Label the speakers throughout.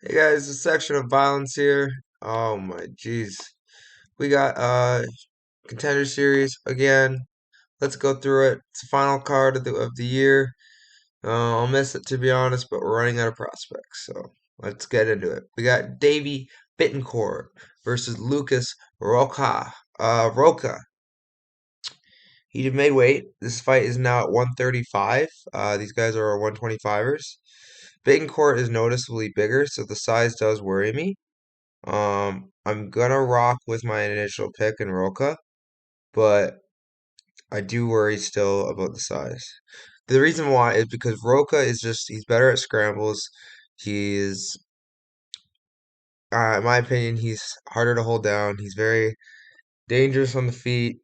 Speaker 1: Hey guys, a section of violence here. Oh my jeez. We got Contender Series again. Let's go through it. It's the final card of the year. I'll miss it to be honest, but we're running out of prospects, so let's get into it. We got Davey Bittencourt versus Lucas Roca. Roca. He made weight. This fight is now at 135. These guys are 125ers. Bittencourt is noticeably bigger, so the size does worry me. I'm gonna rock with my initial pick in Roca, but I do worry still about the size. The reason why is because Roca is he's better at scrambles. He's, in my opinion, he's harder to hold down. He's very dangerous on the feet.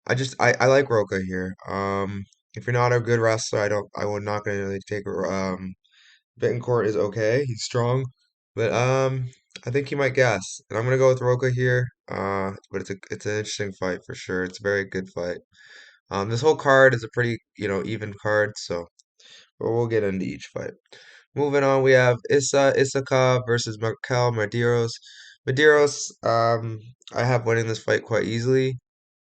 Speaker 1: I like Roca here. If you're not a good wrestler, I would not gonna really take Betancourt is okay. He's strong, but I think he might guess, and I'm gonna go with Roca here. But it's an interesting fight for sure. It's a very good fight. This whole card is a pretty even card, so but we'll get into each fight. Moving on, we have Isakov versus Markel Medeiros. Medeiros, I have winning this fight quite easily.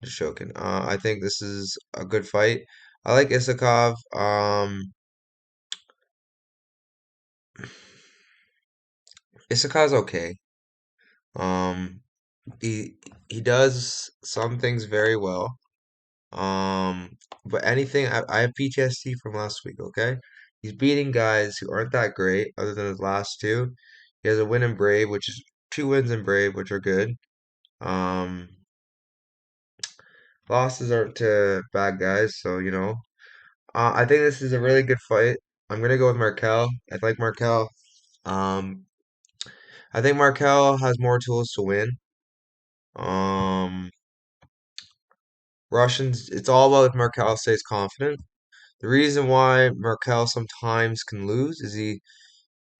Speaker 1: Just joking. I think this is a good fight. I like Isakov. Isakov's okay. Um, he he does some things very well. Um, but anything I have PTSD from last week, okay? He's beating guys who aren't that great other than his last two. He has a win in Brave, which is two wins in Brave, which are good. Um, Losses aren't to bad guys, so I think this is a really good fight. I'm gonna go with Markel. I like Markel. Um, I think Markel has more tools to win. Um, Russians, it's all about if Markel stays confident. The reason why Markel sometimes can lose is he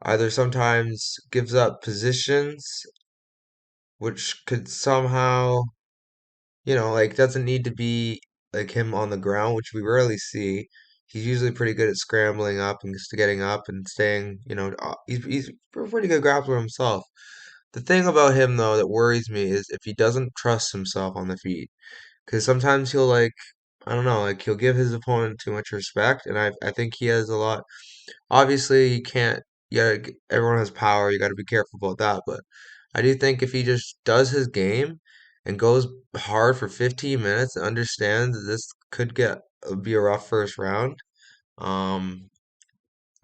Speaker 1: either sometimes gives up positions, which could somehow, like doesn't need to be like him on the ground, which we rarely see. He's usually pretty good at scrambling up and just getting up and staying, he's a pretty good grappler himself. The thing about him though that worries me is if he doesn't trust himself on the feet. Because sometimes he'll like, I don't know, like he'll give his opponent too much respect, and I think he has a lot. Obviously, you can't. Yeah, everyone has power. You got to be careful about that. But I do think if he just does his game and goes hard for 15 minutes and understands that this could be a rough first round, um,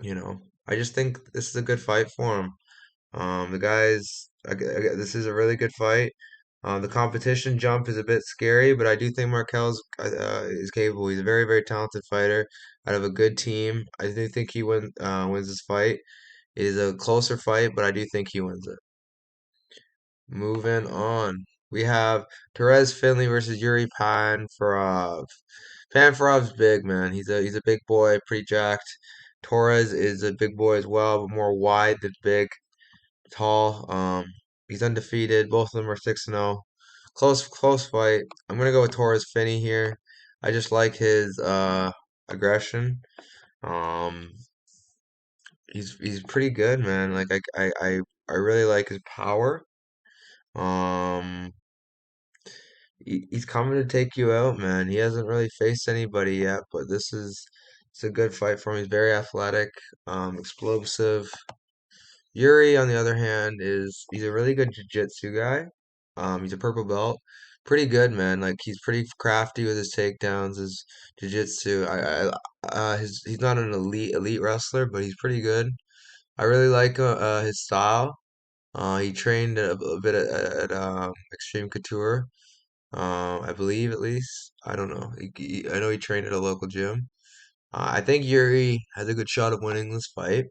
Speaker 1: you know, I just think this is a good fight for him. The guys, this is a really good fight. The competition jump is a bit scary, but I do think Markel's is capable. He's a very, very talented fighter out of a good team. I do think he wins this fight. It is a closer fight, but I do think he wins it. Moving on, we have Therese Finley versus Yuri Panfarov. Panfarov's big man. He's a big boy, pretty jacked. Torres is a big boy as well, but more wide than big, tall. He's undefeated. Both of them are 6-0. Close fight. I'm gonna go with Torres Finney here. I just like his aggression. Um, he's pretty good, man. Like I really like his power. Um, he's coming to take you out, man. He hasn't really faced anybody yet, but it's a good fight for him. He's very athletic, explosive. Yuri, on the other hand, he's a really good jiu-jitsu guy. He's a purple belt. Pretty good, man. Like he's pretty crafty with his takedowns, his jiu-jitsu. He's not an elite wrestler, but he's pretty good. I really like his style. He trained a bit at Extreme Couture, I believe at least. I don't know. I know he trained at a local gym. I think Yuri has a good shot of winning this fight.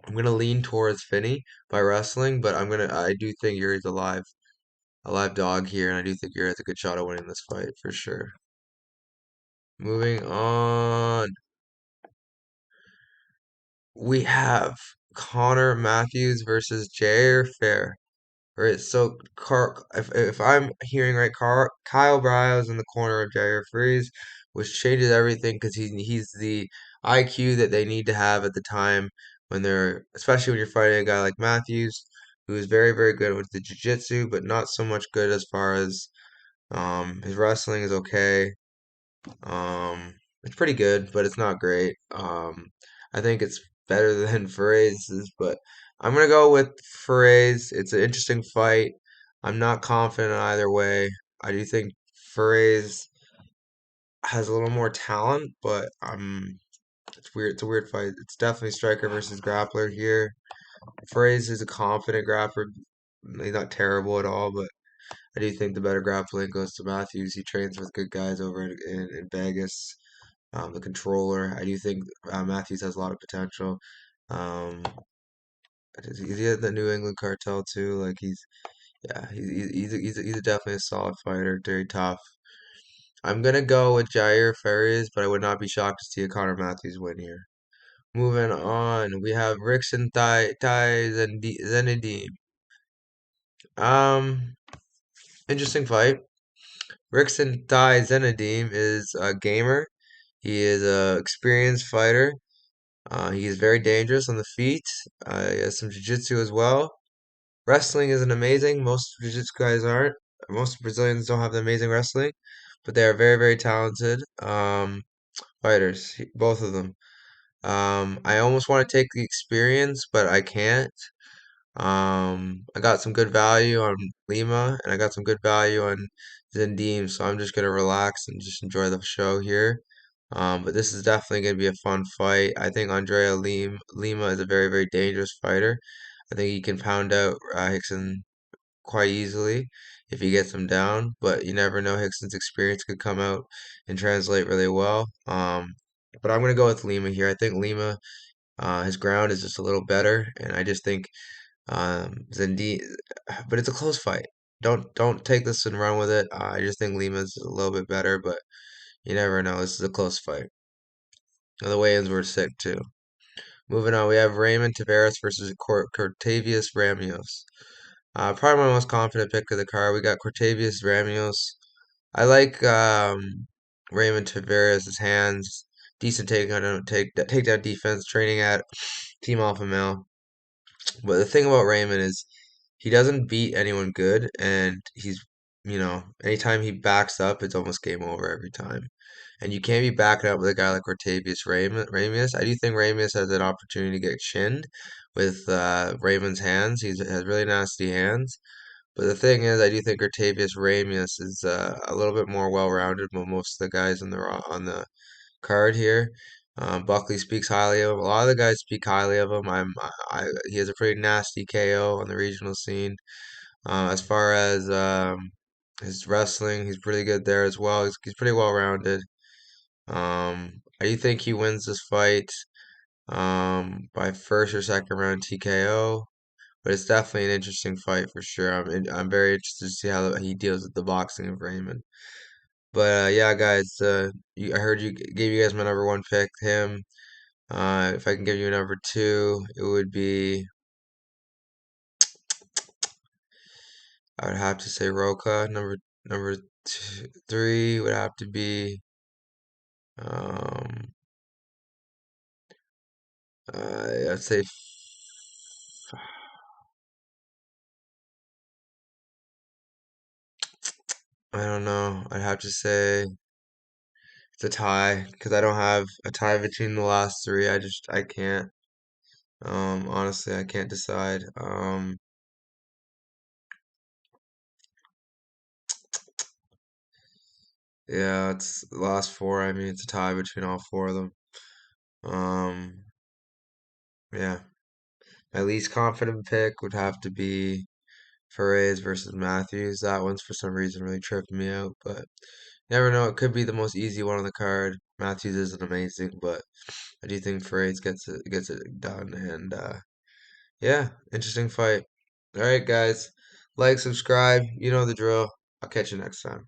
Speaker 1: I'm gonna lean towards Finney by wrestling, but I do think Yuri's a live dog here, and I do think Yuri has a good shot of winning this fight for sure. Moving on, we have Connor Matthews versus Jair Fair. All right, so if I'm hearing right, Kyle Browse in the corner of Jair Freeze, which changes everything because he's the IQ that they need to have at the time especially when you're fighting a guy like Matthews, who is very, very good with the jiu-jitsu, but not so much good as far as his wrestling is okay. It's pretty good, but it's not great. I think it's better than Faraiz's, but I'm gonna go with Faraiz. It's an interesting fight. I'm not confident either way. I do think Faraiz has a little more talent, but it's weird. It's a weird fight. It's definitely striker versus grappler here. Faraiz is a confident grappler. He's not terrible at all, but I do think the better grappling goes to Matthews. He trains with good guys over in Vegas. The controller. I do think Matthews has a lot of potential. Um, is he at the New England cartel too? Like he's definitely a solid fighter, very tough. I'm gonna go with Jair Farias, but I would not be shocked to see a Connor Matthews win here. Moving on, we have Rickson Zenedine. Um, Interesting fight. Rickson Zenedine is a gamer. He is a experienced fighter. He is very dangerous on the feet. He has some jiu-jitsu as well. Wrestling isn't amazing. Most jiu-jitsu guys aren't. Most Brazilians don't have the amazing wrestling, but they are very, very talented fighters, both of them. I almost want to take the experience, but I can't. I got some good value on Lima, and I got some good value on Zindim, so I'm just gonna relax and just enjoy the show here. But this is definitely gonna be a fun fight. I think Lima is a very, very dangerous fighter. I think he can pound out Hickson quite easily if he gets him down, but you never know. Hickson's experience could come out and translate really well. But I'm gonna go with Lima here. I think Lima, his ground is just a little better, and I just think Zindi, but it's a close fight. Don't take this and run with it. I just think Lima's a little bit better, but you never know. This is a close fight. And the weigh-ins were sick too. Moving on, we have Raymond Tavares versus Cortavius Ramios. Probably my most confident pick of the card. We got Cortavius Ramios. I like Raymond Tavares' hands, decent takedown defense, training at Team Alpha Male. But the thing about Raymond is he doesn't beat anyone good, and anytime he backs up, it's almost game over every time. And you can't be backing up with a guy like Ramius. I do think Ramius has an opportunity to get chinned with Raymond's hands. He has really nasty hands. But the thing is, I do think Octavius Ramius is a little bit more well-rounded than most of the guys on the card here. Buckley speaks highly of him. A lot of the guys speak highly of him. He has a pretty nasty KO on the regional scene. As far as his wrestling, he's pretty good there as well. He's pretty well-rounded. I do think he wins this fight by first or second round TKO. But it's definitely an interesting fight for sure. I'm very interested to see how he deals with the boxing of Raymond. But yeah, guys, I heard gave you guys my number one pick, him. If I can give you a number two, it would be I would have to say Roca. Number three would have to be um I'd say I don't know. I'd have to say it's a tie because I don't have a tie between the last three. I can't. Honestly, I can't decide. Yeah, it's the last four. I mean, it's a tie between all four of them. Um, yeah. My least confident pick would have to be Ferrez versus Matthews. That one's for some reason really tripping me out, but never know. It could be the most easy one on the card. Matthews isn't amazing, but I do think Ferrez gets it done. And yeah, interesting fight. All right, guys, like, subscribe. You know the drill. I'll catch you next time.